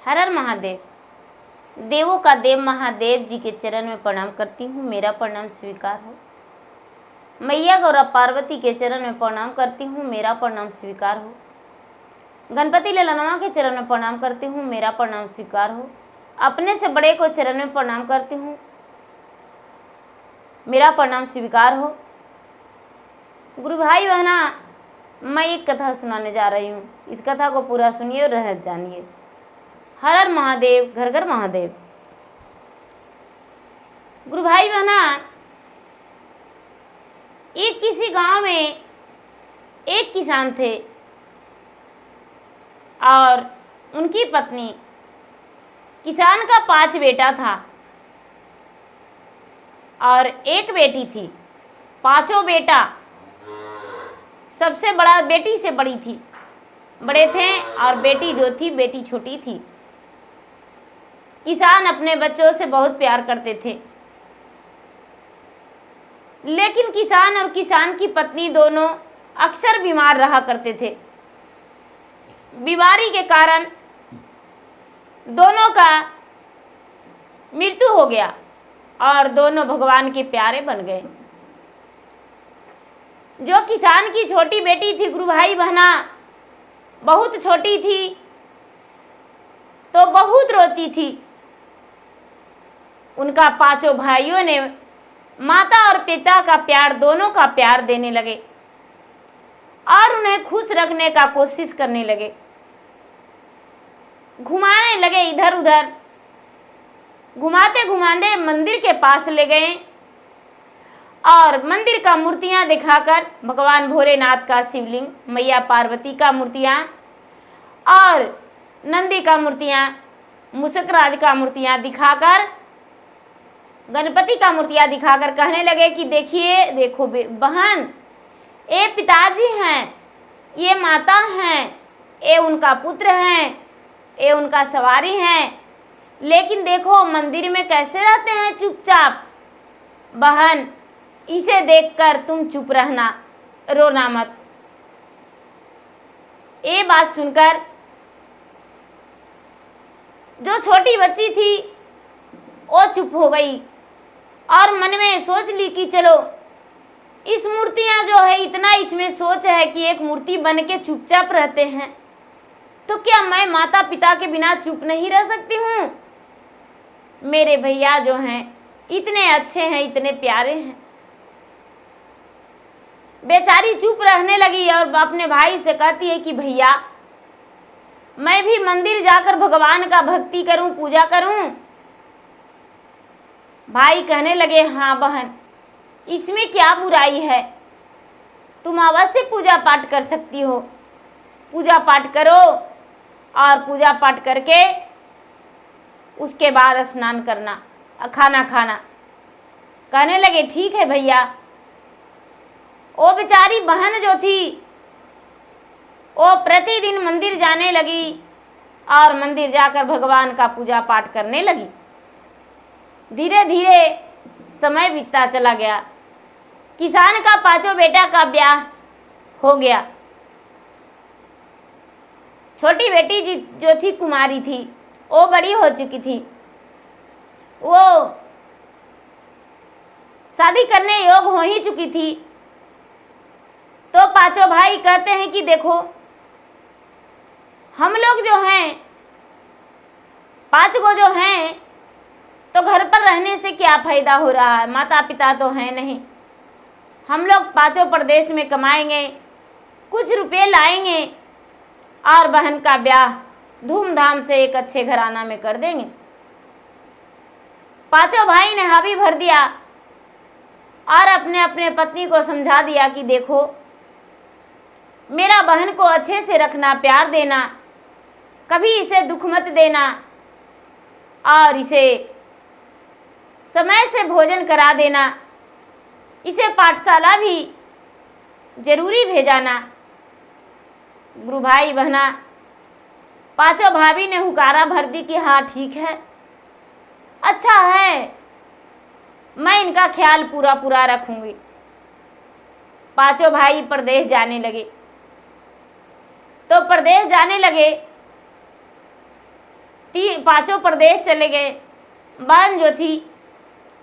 हर हर महादेव। देवों का देव महादेव जी के चरण में प्रणाम करती हूँ, मेरा प्रणाम स्वीकार हो। मैया गौरा पार्वती के चरण में प्रणाम करती हूँ, मेरा प्रणाम स्वीकार हो। गणपति ललनवा के चरण में प्रणाम करती हूँ, मेरा प्रणाम स्वीकार हो। अपने से बड़े को चरण में प्रणाम करती हूँ, मेरा प्रणाम स्वीकार हो। गुरु भाई बहना, मैं एक कथा सुनाने जा रही हूँ, इस कथा को पूरा सुनिए और रहस्य जानिए। हर हर महादेव, घर घर महादेव। गुरु भाई बहना, एक किसी गांव में एक किसान थे और उनकी पत्नी। किसान का 5 बेटा था और एक बेटी थी। पांचों बेटा सबसे बड़ा बेटी से बड़ी थी, बड़े थे, और बेटी जो थी बेटी छोटी थी। किसान अपने बच्चों से बहुत प्यार करते थे, लेकिन किसान और किसान की पत्नी दोनों अक्सर बीमार रहा करते थे। बीमारी के कारण दोनों का मृत्यु हो गया और दोनों भगवान के प्यारे बन गए। जो किसान की छोटी बेटी थी गुरु भाई बहना, बहुत छोटी थी तो बहुत रोती थी। उनका 5 भाइयों ने माता और पिता का प्यार, दोनों का प्यार देने लगे और उन्हें खुश रखने का कोशिश करने लगे। घुमाने लगे इधर उधर, घुमाते घुमाते मंदिर के पास ले गए और मंदिर का मूर्तियां दिखाकर, भगवान भोलेनाथ का शिवलिंग, मैया पार्वती का मूर्तियां और नंदी का मूर्तियां, मूषकराज का मूर्तियां दिखाकर, गणपति का मूर्तियां दिखाकर कहने लगे कि देखिए, देखो बहन, ये पिताजी हैं, ये माता हैं, ये उनका पुत्र हैं, ये उनका सवारी हैं, लेकिन देखो मंदिर में कैसे रहते हैं चुपचाप। बहन, इसे देखकर तुम चुप रहना, रोना मत। ये बात सुनकर जो छोटी बच्ची थी वो चुप हो गई और मन में सोच ली कि चलो, इस मूर्तियां जो है, इतना इसमें सोच है कि एक मूर्ति बन के चुपचाप रहते हैं, तो क्या मैं माता पिता के बिना चुप नहीं रह सकती हूँ? मेरे भैया जो हैं इतने अच्छे हैं, इतने प्यारे हैं। बेचारी चुप रहने लगी और अपने भाई से कहती है कि भैया, मैं भी मंदिर जाकर भगवान का भक्ति करूं, पूजा करूं। भाई कहने लगे, हाँ बहन, इसमें क्या बुराई है, तुम अवश्य पूजा पाठ कर सकती हो। पूजा पाठ करो और पूजा पाठ करके उसके बाद स्नान करना, खाना खाना। कहने लगे, ठीक है भैया। वो बेचारी बहन जो थी वो प्रतिदिन मंदिर जाने लगी और मंदिर जाकर भगवान का पूजा पाठ करने लगी। धीरे धीरे समय बीतता चला गया। किसान का 5 बेटा का ब्याह हो गया। छोटी बेटी जो थी कुमारी थी, वो बड़ी हो चुकी थी, वो शादी करने योग्य हो ही चुकी थी। तो 5 भाई कहते हैं कि देखो, हम लोग जो हैं 5 को जो हैं, तो घर पर रहने से क्या फायदा हो रहा है, माता पिता तो हैं नहीं। हम लोग 5 प्रदेश में कमाएंगे, कुछ रुपए लाएंगे और बहन का ब्याह धूमधाम से एक अच्छे घराना में कर देंगे। 5 भाई ने हामी भर दिया और अपने अपने पत्नी को समझा दिया कि देखो, मेरा बहन को अच्छे से रखना, प्यार देना, कभी इसे दुख मत देना और इसे समय से भोजन करा देना, इसे पाठशाला भी जरूरी भेजाना। गुरु भाई बहना, 5 भाभी ने हुकारा भर दी कि हाँ ठीक है, अच्छा है, मैं इनका ख्याल पूरा पूरा रखूंगी। 5 भाई प्रदेश जाने लगे। तो प्रदेश जाने लगे पांचों प्रदेश चले गए। बहन जो थी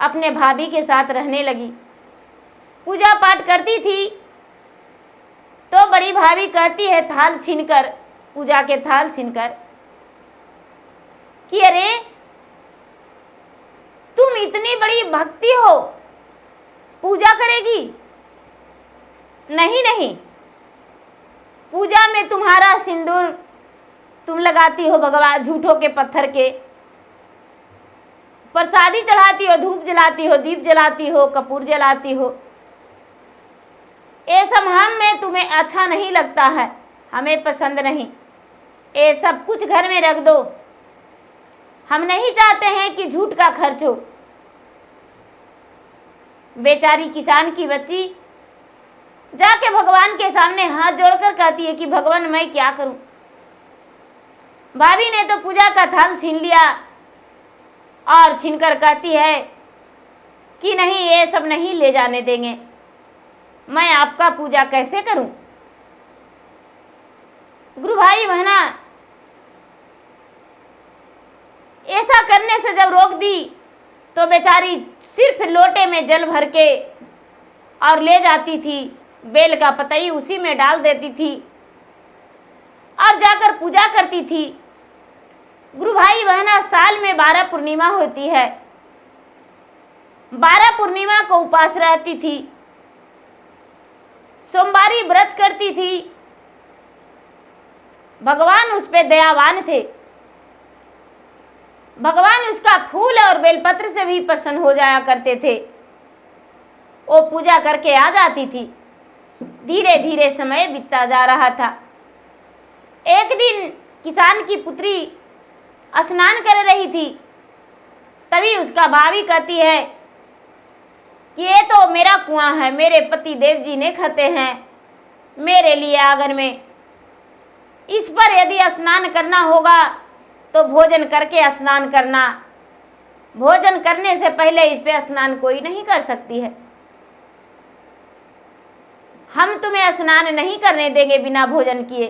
अपने भाभी के साथ रहने लगी, पूजा पाठ करती थी। तो बड़ी भाभी कहती है थाल छीनकर, पूजा के थाल छीनकर, कि अरे तुम इतनी बड़ी भक्ति हो, पूजा करेगी? नहीं नहीं, पूजा में तुम्हारा सिंदूर तुम लगाती हो भगवान झूठों के पत्थर के, प्रसादी चढ़ाती हो, धूप जलाती हो, दीप जलाती हो, कपूर जलाती हो। ये सब हमें तुम्हें अच्छा नहीं लगता है, हमें पसंद नहीं। ये सब कुछ घर में रख दो, हम नहीं चाहते हैं कि झूठ का खर्च हो। बेचारी किसान की बच्ची जाके भगवान के सामने हाथ जोड़कर कहती है कि भगवान मैं क्या करूं। भाभी ने तो पूजा का थाल छीन लिया और छीनकर कहती है कि नहीं, ये सब नहीं ले जाने देंगे, मैं आपका पूजा कैसे करूं। गुरु भाई बहना, ऐसा करने से जब रोक दी तो बेचारी सिर्फ लोटे में जल भर के और ले जाती थी, बेल का पतई उसी में डाल देती थी और जाकर पूजा करती थी। गुरु भाई बहना, साल में 12 पूर्णिमा होती है, 12 पूर्णिमा को उपास रहती थी, सोमवारी व्रत करती थी। भगवान उस पे दयावान थे, भगवान उसका फूल और बेलपत्र से भी प्रसन्न हो जाया करते थे। वो पूजा करके आ जाती थी। धीरे धीरे समय बीतता जा रहा था। एक दिन किसान की पुत्री स्नान कर रही थी, तभी उसका भाभी कहती है कि ये तो मेरा कुआं है, मेरे पति देव जी ने खते हैं मेरे लिए आंगन में, इस पर यदि स्नान करना होगा तो भोजन करके स्नान करना, भोजन करने से पहले इस पे स्नान कोई नहीं कर सकती है। हम तुम्हें स्नान नहीं करने देंगे बिना भोजन किए,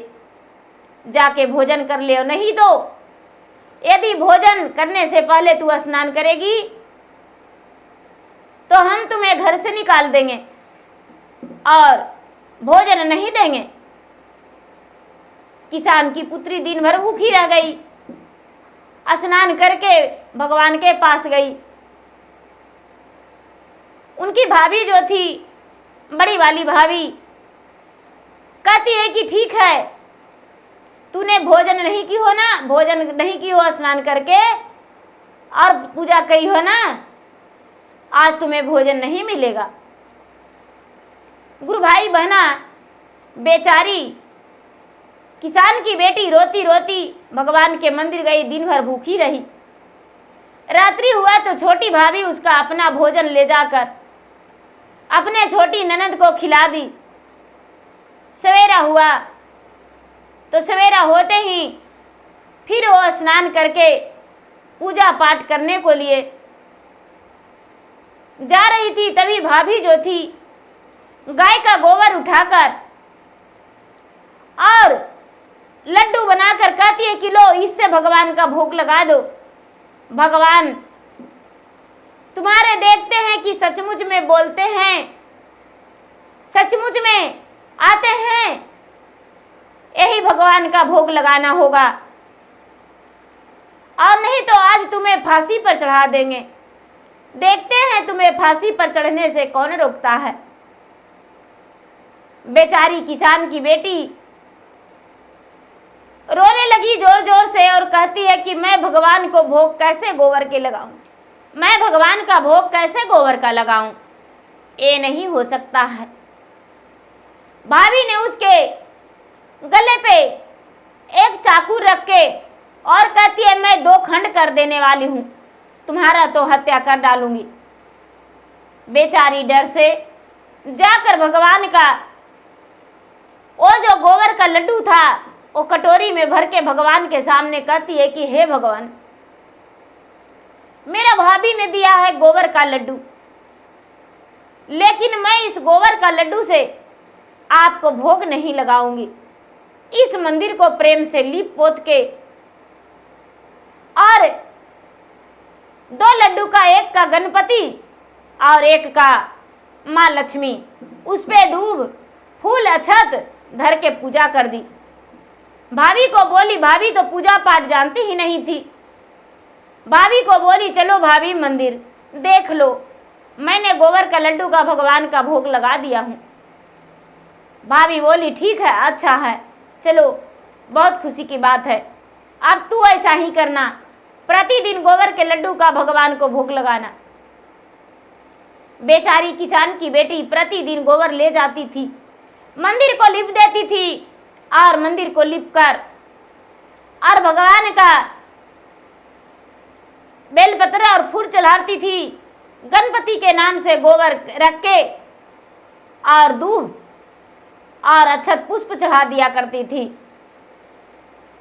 जाके भोजन कर ले, नहीं तो यदि भोजन करने से पहले तू स्नान करेगी तो हम तुम्हें घर से निकाल देंगे और भोजन नहीं देंगे। किसान की पुत्री दिन भर भूखी रह गई, स्नान करके भगवान के पास गई। उनकी भाभी जो थी, बड़ी वाली भाभी, कहती है कि ठीक है, तूने भोजन नहीं की हो ना, भोजन नहीं की हो स्नान करके और पूजा की हो ना, आज तुम्हें भोजन नहीं मिलेगा। गुरु भाई बहना, बेचारी किसान की बेटी रोती रोती भगवान के मंदिर गई, दिन भर भूखी रही। रात्रि हुआ तो छोटी भाभी उसका अपना भोजन ले जाकर अपने छोटी ननद को खिला दी। सवेरा हुआ तो सवेरा होते ही फिर वो स्नान करके पूजा पाठ करने को लिए जा रही थी। तभी भाभी जो थी गाय का गोबर उठाकर और लड्डू बनाकर कहती है कि लो, इससे भगवान का भोग लगा दो। भगवान तुम्हारे देखते हैं कि सचमुच में बोलते हैं, सचमुच में आते हैं, यही भगवान का भोग लगाना होगा, और नहीं तो आज तुम्हें फांसी पर चढ़ा देंगे। देखते हैं तुम्हें फांसी पर चढ़ने से कौन रोकता है। बेचारी किसान की बेटी रोने लगी जोर जोर से और कहती है कि मैं भगवान को भोग कैसे गोबर के लगाऊं, मैं भगवान का भोग कैसे गोबर का लगाऊं, ये नहीं हो सकता है। भाभी ने उसके गले पे एक चाकू रख के और कहती है मैं 2 खंड कर देने वाली हूं, तुम्हारा तो हत्या कर डालूंगी। बेचारी डर से जाकर भगवान का वो जो गोबर का लड्डू था वो कटोरी में भर के भगवान के सामने कहती है कि हे भगवान, मेरा भाभी ने दिया है गोबर का लड्डू, लेकिन मैं इस गोबर का लड्डू से आपको भोग नहीं लगाऊंगी। इस मंदिर को प्रेम से लीप पोत के 2 लड्डू का, एक का गणपति और एक का माँ लक्ष्मी, उस पे दूब फूल अक्षत धर के पूजा कर दी। भाभी को बोली, भाभी तो पूजा पाठ जानती ही नहीं थी। भाभी को बोली, चलो भाभी मंदिर देख लो, मैंने गोबर का लड्डू का भगवान का भोग लगा दिया हूँ। भाभी बोली, ठीक है, अच्छा है, चलो, बहुत खुशी की बात है। अब तू ऐसा ही करना, प्रतिदिन गोबर के लड्डू का भगवान को भोग लगाना। बेचारी किसान की बेटी प्रतिदिन गोबर ले जाती थी, मंदिर को लिप देती थी और मंदिर को लिप कर और भगवान का बेलपत्र और फूल चढ़ाती थी। गणपति के नाम से गोबर रख के और दूब और अक्षत पुष्प चढ़ा दिया करती थी।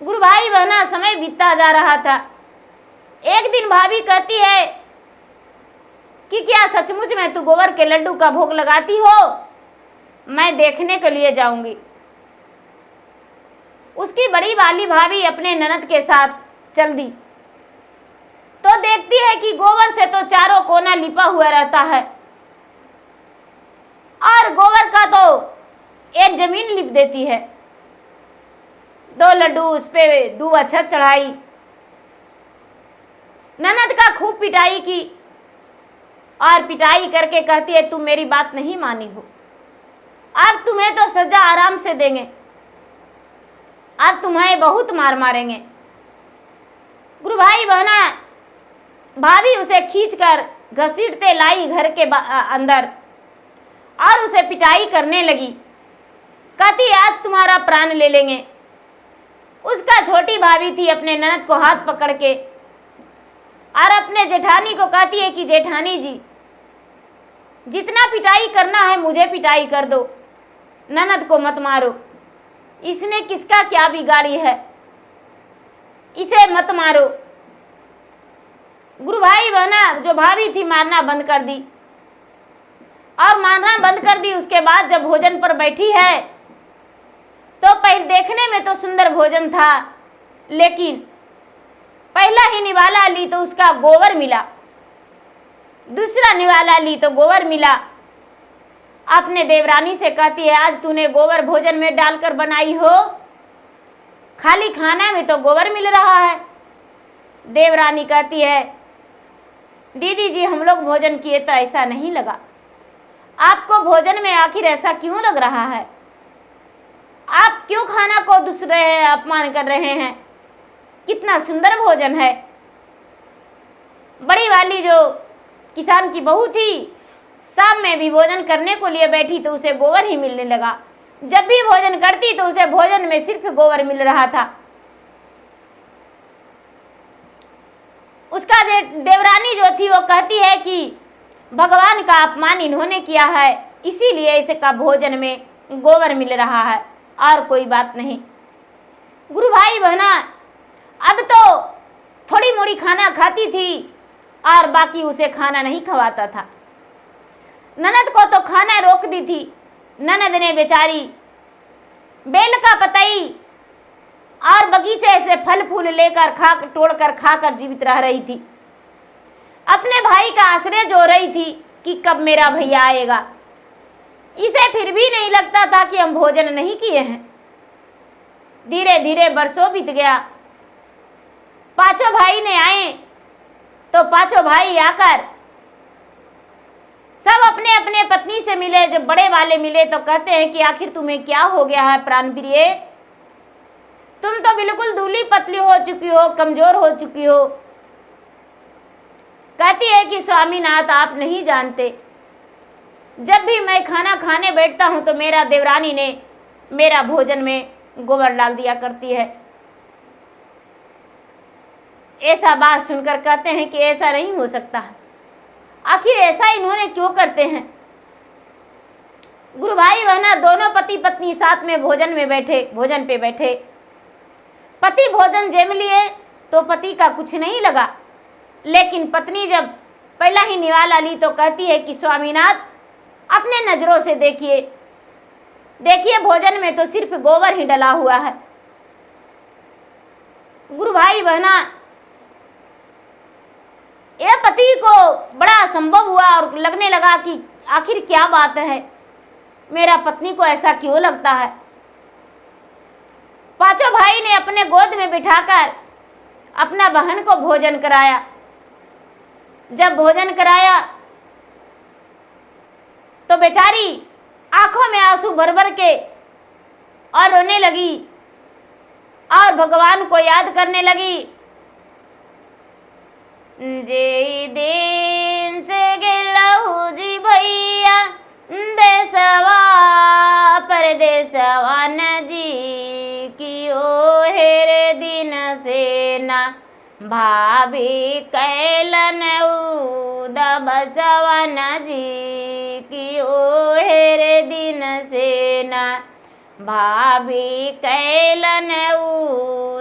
गुरु भाई बहना, समय बीतता जा रहा था। एक दिन भाभी कहती है कि क्या सचमुच में तू गोबर के लड्डू का भोग लगाती हो? मैं देखने के लिए जाऊंगी। उसकी बड़ी वाली भाभी अपने ननद के साथ चल दी तो देखती है कि गोबर से तो चारों कोना लिपा हुआ रहता है और गोबर का तो एक जमीन लिप देती है। 2 लड्डू उस पे दूब अक्षत चढ़ाई, ननद का खूब पिटाई की और पिटाई करके कहती है, तुम मेरी बात नहीं मानी हो, अब तुम्हें तो सजा आराम से देंगे, अब तुम्हें बहुत मार मारेंगे। गुरु भाई बहना, भाभी उसे खींचकर घसीटते लाई घर के अंदर और उसे पिटाई करने लगी। कहती, आज तुम्हारा प्राण ले लेंगे। उसका छोटी भाभी थी, अपने ननद को हाथ पकड़ के और अपने जेठानी को कहती है कि जेठानी जी, जितना पिटाई करना है मुझे पिटाई कर दो, ननद को मत मारो, इसने किसका क्या बिगाड़ी है, इसे मत मारो। गुरु भाई बहना, जो भाभी थी मारना बंद कर दी और मारना बंद कर दी। उसके बाद जब भोजन पर बैठी है तो पहले देखने में तो सुंदर भोजन था, लेकिन पहला ही निवाला ली तो उसका गोबर मिला, दूसरा निवाला ली तो गोबर मिला। अपने देवरानी से कहती है, आज तूने गोबर भोजन में डालकर बनाई हो, खाली खाना में तो गोबर मिल रहा है। देवरानी कहती है, दीदी जी, हम लोग भोजन किए तो ऐसा नहीं लगा, आपको भोजन में आखिर ऐसा क्यों लग रहा है? आप क्यों खाना को दुस रहे हैं, अपमान कर रहे हैं? कितना सुंदर भोजन है। बड़ी वाली जो किसान की बहू थी, शाम में भी भोजन करने को लिए बैठी तो उसे गोबर ही मिलने लगा। जब भी भोजन करती तो उसे भोजन में सिर्फ गोबर मिल रहा था। उसका देवरानी जो थी वो कहती है कि भगवान का अपमान इन्होंने किया है, इसीलिए इसका भोजन में गोबर मिल रहा है, और कोई बात नहीं। गुरु भाई बहना, अब तो थोड़ी मोड़ी खाना खाती थी और बाकी उसे खाना नहीं खवाता था। ननद को तो खाना रोक दी थी। ननद ने बेचारी बेल का पतई और बगीचे से फल फूल लेकर तोड़कर खाकर जीवित रह रही थी। अपने भाई का आश्रय जो रही थी कि कब मेरा भैया आएगा। इसे फिर भी नहीं लगता था कि हम भोजन नहीं किए हैं। धीरे धीरे बरसों बीत गया। पांचों भाई ने आए तो पांचों भाई आकर सब अपने अपने पत्नी से मिले। जब बड़े वाले मिले तो कहते हैं कि आखिर तुम्हें क्या हो गया है प्राण प्रिय, तुम तो बिल्कुल दूबली पतली हो चुकी हो, कमजोर हो चुकी हो। कहती है कि स्वामीनाथ, आप नहीं जानते, जब भी मैं खाना खाने बैठता हूं तो मेरा देवरानी ने मेरा भोजन में गोबर डाल दिया करती है। ऐसा बात सुनकर कहते हैं कि ऐसा नहीं हो सकता, आखिर ऐसा इन्होंने क्यों करते हैं। गुरु भाई बहना दोनों पति पत्नी साथ में भोजन पे बैठे। पति भोजन जेम लिए तो पति का कुछ नहीं लगा, लेकिन पत्नी जब पहला ही निवाला ली तो कहती है कि स्वामीनाथ, अपने नजरों से देखिए, देखिए भोजन में तो सिर्फ गोबर ही डला हुआ है। गुरु भाई बहना, यह पति को बड़ा असंभव हुआ और लगने लगा कि आखिर क्या बात है, मेरा पत्नी को ऐसा क्यों लगता है। पांचों भाई ने अपने गोद में बिठाकर अपना बहन को भोजन कराया। जब भोजन कराया तो बेचारी आंखों में आंसू भर भर के और रोने लगी और भगवान को याद करने लगी। जे दिन से गेलहु जी भैया देसवा परदेसवा न जी कियो हेरे दिन से ना भाभी कैलन दबसवा न जी कियो हेरे दिन से ना भाभी कैलन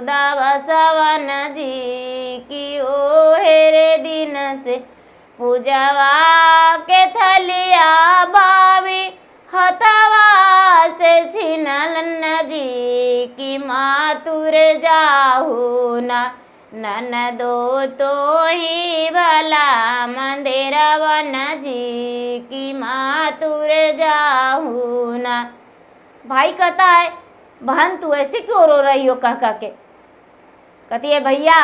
दबसवन जी कियो हेरे दिन से पूजवा के थलिया भाभी हथवा से छिनलन जी की मातुर जाहू ना ननदो तो ही भला मंदिरवन जी की मातुर जाहू ना। भाई कहता है बहन तू ऐसे क्यों रो रही हो कह के। कहती है भैया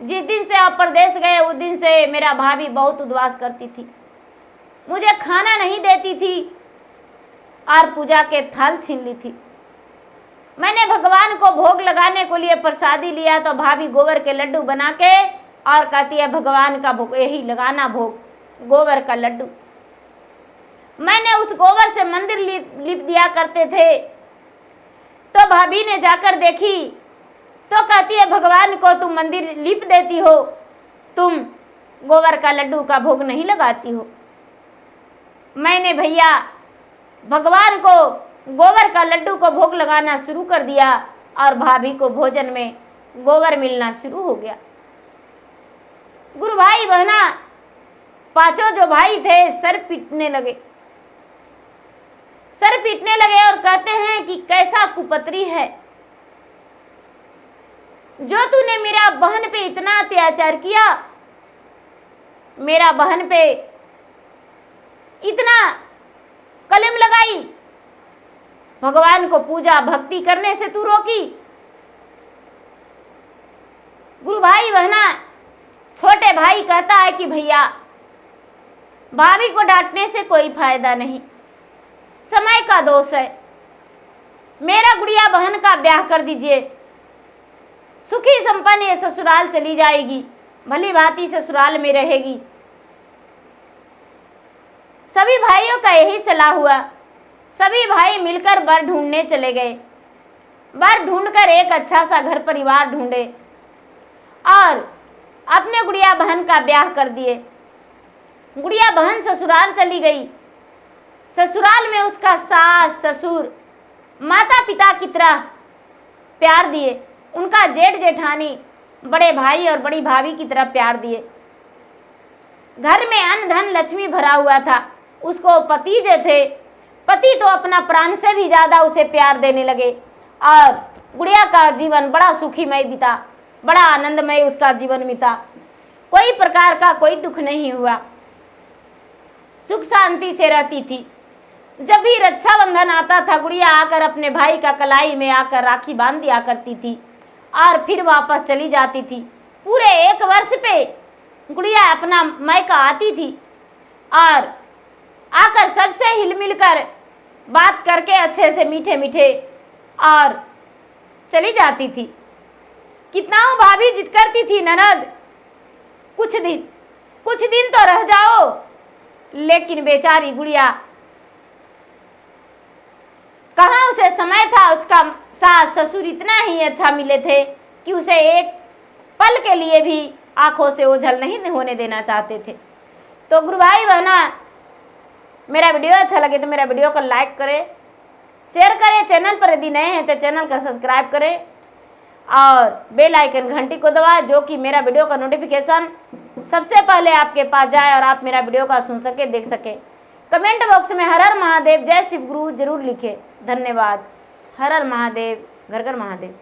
जिस दिन से आप परदेश गए उस दिन से मेरा भाभी बहुत उद्वास करती थी, मुझे खाना नहीं देती थी और पूजा के थाल छीन ली थी। मैंने भगवान को भोग लगाने को लिए प्रसादी लिया तो भाभी गोबर के लड्डू बना के और कहती है भगवान का भोग यही लगाना, भोग गोबर का लड्डू। मैंने उस गोबर से मंदिर लिप दिया करते थे। तो भाभी ने जाकर देखी तो कहती है भगवान को तुम मंदिर लिप देती हो, तुम गोबर का लड्डू का भोग नहीं लगाती हो। मैंने भैया भगवान को गोबर का लड्डू को भोग लगाना शुरू कर दिया और भाभी को भोजन में गोबर मिलना शुरू हो गया। गुरु भाई बहना पांचों जो भाई थे सर पीटने लगे और कहते हैं कि कैसा कुपत्री है जो तूने मेरा बहन पे इतना अत्याचार किया, मेरा बहन पे इतना कलम लगाई, भगवान को पूजा भक्ति करने से तू रोकी। गुरु भाई बहना छोटे भाई कहता है कि भैया भाभी को डांटने से कोई फायदा नहीं, समय का दोष है, मेरा गुड़िया बहन का ब्याह कर दीजिए, सुखी संपन्न ये ससुराल चली जाएगी, भली भांति ससुराल में रहेगी। सभी भाइयों का यही सलाह हुआ। सभी भाई मिलकर वर ढूंढने चले गए। वर ढूंढकर एक अच्छा सा घर परिवार ढूंढे और अपने गुड़िया बहन का ब्याह कर दिए। गुड़िया बहन ससुराल चली गई। ससुराल में उसका सास ससुर माता पिता की तरह प्यार दिए, उनका जेठ जेठानी बड़े भाई और बड़ी भाभी की तरह प्यार दिए। घर में अन्न धन लक्ष्मी भरा हुआ था। उसको पति जो थे, पति तो अपना प्राण से भी ज़्यादा उसे प्यार देने लगे और गुड़िया का जीवन बड़ा सुखीमय बीता, बड़ा आनंदमय उसका जीवन बीता। कोई प्रकार का कोई दुख नहीं हुआ, सुख शांति से रहती थी। जब भी रक्षाबंधन आता था गुड़िया आकर अपने भाई का कलाई में आकर राखी बांध दिया करती थी और फिर वापस चली जाती थी। पूरे 1 वर्ष पे गुड़िया अपना मायका आती थी और आकर सबसे हिल कर बात करके अच्छे से मीठे मीठे और चली जाती थी। कितना भाभी जिद करती थी ननद कुछ दिन तो रह जाओ, लेकिन बेचारी गुड़िया कहाँ उसे समय था। उसका सास ससुर इतना ही अच्छा मिले थे कि उसे एक पल के लिए भी आंखों से ओझल नहीं होने देना चाहते थे। तो गुरु भाई बहना मेरा वीडियो अच्छा लगे तो मेरा वीडियो को लाइक करें, शेयर करें। चैनल पर यदि नए हैं तो चैनल का सब्सक्राइब करें और बेल आइकन घंटी को दबाएं, जो कि मेरा वीडियो का नोटिफिकेशन सबसे पहले आपके पास जाए और आप मेरा वीडियो का सुन सके, देख सके। कमेंट बॉक्स में हर हर महादेव, जय शिव गुरु जरूर लिखें। धन्यवाद। हर हर महादेव, घर घर महादेव।